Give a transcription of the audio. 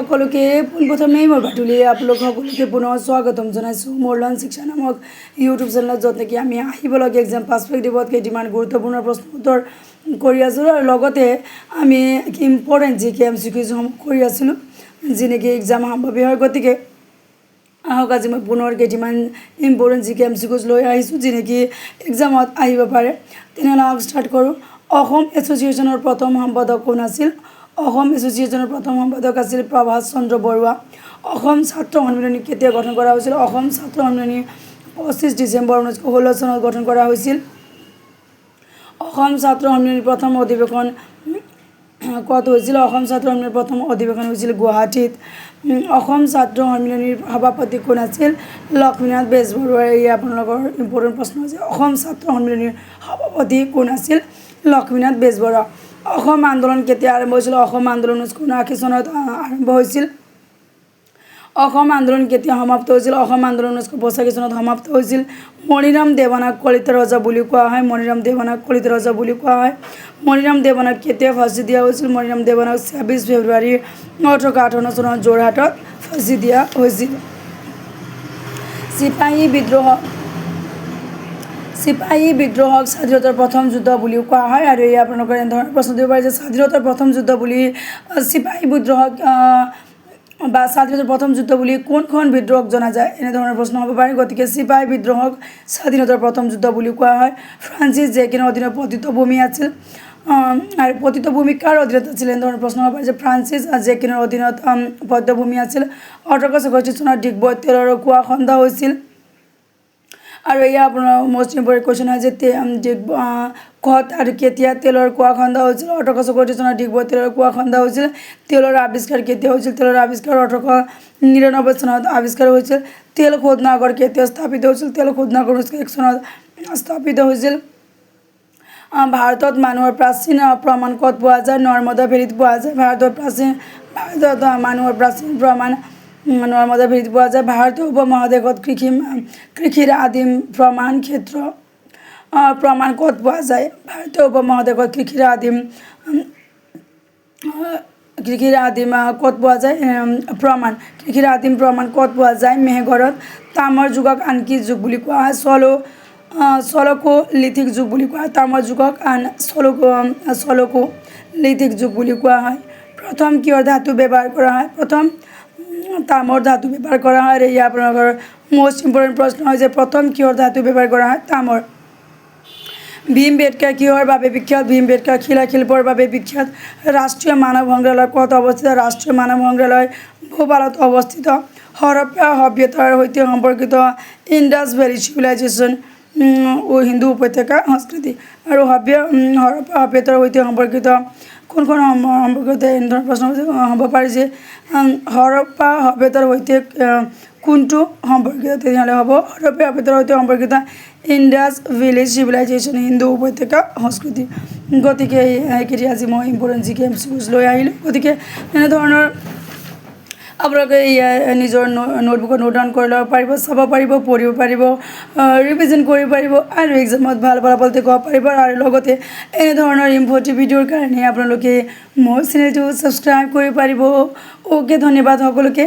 সকলোকে পোনপ্ৰথমেই মই বাটুলি আপোনালোক সকলোকে পুনৰ স্বাগতম জনাইছোঁ মোৰ লাৰ্ণ শিক্ষা নামক ইউটিউব চেনেলত য'ত নেকি আমি আহিবলগীয়া এক্সাম পাৰ্চপেক্টিভত কেইটামান গুৰুত্বপূৰ্ণ প্ৰশ্ন উত্তৰ কৰি আছোঁ আৰু লগতে আমি ইম্পৰ্টেণ্ট জিকে এমচিকিউসমূহ কৰি আছিলোঁ যি নেকি এক্সাম সম্ভাৱ্য হয়। গতিকে আহক আজি মই পুনৰ কেইটামান ইম্পৰ্টেণ্ট জিকে এমচিকিউজ লৈ আহিছোঁ যি নেকি এক্সামত আহিব পাৰে। তেনেহ'লে আহক ষ্টাৰ্ট কৰোঁ। অসম এছ'চিয়েশ্যনৰ প্ৰথম সম্পাদক কোন আছিল? অসম এছ'চিয়েশ্যনৰ প্ৰথম সম্পাদক আছিল প্ৰভাষ চন্দ্ৰ বৰুৱা। অসম ছাত্ৰ সন্মিলনী কেতিয়া গঠন কৰা হৈছিল? অসম ছাত্ৰ সন্মিলনী 25 ডিচেম্বৰ 1916 চনত গঠন কৰা হৈছিল। অসম ছাত্ৰ সন্মিলনীৰ প্ৰথম অধিৱেশন ক'ত হৈছিল? অসম ছাত্ৰ সন্মিলনীৰ প্ৰথম অধিৱেশন হৈছিল গুৱাহাটীত। অসম ছাত্ৰ সন্মিলনীৰ সভাপতি কোন আছিল? লক্ষ্মীনাথ বেজবৰুৱা। এই আপোনালোকৰ ইম্পৰ্টেণ্ট প্ৰশ্ন হৈছে অসম ছাত্ৰ সন্মিলনীৰ সভাপতি কোন আছিল? লক্ষ্মীনাথ বেজবৰুৱা। অসম আন্দোলন কেতিয়া আৰম্ভ হৈছিল? অসম আন্দোলন 1979 চনত আৰম্ভ হৈছিল। অসম আন্দোলন কেতিয়া সমাপ্ত হৈছিল? অসম আন্দোলন 1985 চনত সমাপ্ত হৈছিল। মণিৰাম দেৱানক কলিতা ৰজা বুলি কোৱা হয়। মণিৰাম দেৱানক কলিতা ৰজা বুলি কোৱা হয়। মণিৰাম দেৱানক কেতিয়া ফাঁচি দিয়া হৈছিল? মণিৰাম দেৱানক 26 ফেব্ৰুৱাৰী 1858 চনত যোৰহাটত ফাঁচি দিয়া হৈছিল। চিপাহী বিদ্ৰোহক স্বাধীনতাৰ প্ৰথম যুদ্ধ বুলিও কোৱা হয়। আৰু এই আপোনালোকৰ এনেধৰণৰ প্ৰশ্ন দিব পাৰে যে স্বাধীনতাৰ প্ৰথম যুদ্ধ বুলি চিপাহী বিদ্ৰোহক বা স্বাধীনতাৰ প্ৰথম যুদ্ধ বুলি কোনখন বিদ্ৰোহক জনা যায়? এনেধৰণৰ প্ৰশ্ন হ'ব পাৰে। গতিকে চিপাহী বিদ্ৰোহক স্বাধীনতাৰ প্ৰথম যুদ্ধ বুলি কোৱা হয়। ফ্ৰান্সিছ জেকিনৰ অধীনত পতিত ভূমি আছিল। আৰু পতিত ভূমি কাৰ অধীনত আছিল? এনেধৰণৰ প্ৰশ্ন হ'ব পাৰে যে ফ্ৰান্সিছ জেকিনৰ অধীনত পতিত ভূমি আছিল। 1864 চনত ডিগবৈত তেলৰ কুঁৱা খন্দা হৈছিল। আৰু এয়া আপোনাৰ মষ্ট ইম্পৰ্টেণ্ট কুৱেশ্যন হয় যে ক'ত আৰু কেতিয়া তেলৰ কুঁৱা খন্দা হৈছিল? 1864 চনত ডিগবৈত তেলৰ কুঁৱা খন্দা হৈছিল। তেলৰ আৱিষ্কাৰ কেতিয়া হৈছিল? তেলৰ আৱিষ্কাৰ 1899 চনত আৱিষ্কাৰ হৈছিল। তেল শোধনাগাৰ কেতিয়া স্থাপিত হৈছিল? তেল শোধনাগাৰ 1901 চনত স্থাপিত হৈছিল। ভাৰতত মানুহৰ প্ৰাচীন প্ৰমাণ ক'ত পোৱা যায়? নৰ্মদা ভেলীত পোৱা যায়। ভাৰতত মানুহৰ প্ৰাচীন প্ৰমাণ নৰ্মদা ভেলীত পোৱা যায়। ভাৰতীয় উপমহাদেশত কৃষিৰ আদিম প্ৰমাণ ক'ত পোৱা যায়? ভাৰতীয় উপমহাদেশত কৃষিৰ আদিম ক'ত পোৱা যায়? কৃষিৰ আদিম প্ৰমাণ ক'ত পোৱা যায়? মেহেৰগড়ত। তামৰ যুগক আন কি যুগ বুলি কোৱা হয়? চলকোলিথিক যুগ বুলি কোৱা হয়। তামৰ যুগক আন চলকোলিথিক যুগ বুলি কোৱা হয়। প্ৰথম কিহৰ ধাতু ব্যৱহাৰ কৰা হয়? প্ৰথম তামৰ ধাতু ব্যৱহাৰ কৰা হয়। আৰু এয়া আপোনালোকৰ মষ্ট ইম্পৰ্টেণ্ট প্ৰশ্ন হৈছে প্ৰথম কিহৰ ধাতু ব্যৱহাৰ কৰা হয়? তামৰ। ভীমবেটকা কিহৰ বাবে বিখ্যাত? ভীমবেটকা শিলাশিল্পৰ বাবে বিখ্যাত। ৰাষ্ট্ৰীয় মানৱ সংগ্ৰহালয় ক'ত অৱস্থিত? ৰাষ্ট্ৰীয় মানৱ সংগ্ৰহালয় ভোপালত অৱস্থিত। হৰপ্পা সভ্যতাৰ সৈতে সম্পৰ্কিত ইণ্ডাছ ভেলী চিভিলাইজেশ্যন হিন্দু উপত্যকা সংস্কৃতি। আৰু হৰপ্পা সভ্যতাৰ সৈতে সম্পৰ্কিত কোনখন সম্পৰ্কিত এনেধৰণৰ প্ৰশ্ন হ'ব পাৰে যে হৰপ্পা সভ্যতাৰ সৈতে কোনটো সম্পৰ্কিত? তেনেহ'লে হ'ব হৰপ্পা সভ্যতাৰ সৈতে সম্পৰ্কিত ইণ্ডাছ ভেলী চিভিলাইজেশ্যন হিন্দু উপত্যকা সংস্কৃতি। গতিকে এইকেইটি আজি মই ইম্পৰ্টেণ্ট জিকে এমচিকিউজ লৈ আহিলোঁ। গতিকে এনেধৰণৰ আপোনালোকে নিজৰ নোটবুকত নোট ডাউন কৰি ল'ব পাৰিব, চাব পাৰিব, পঢ়িব পাৰিব, ৰিভিজন কৰিব পাৰিব আৰু এক্সামত ভাল ফলাফল দেখুৱাব পাৰিব। আৰু লগতে এনেধৰণৰ ইম্পৰ্টেণ্ট ভিডিঅ'ৰ কাৰণে আপোনালোকে মোৰ চেনেলটো ছাবস্ক্ৰাইব কৰিব পাৰিব। অ'কে, ধন্যবাদ সকলোকে।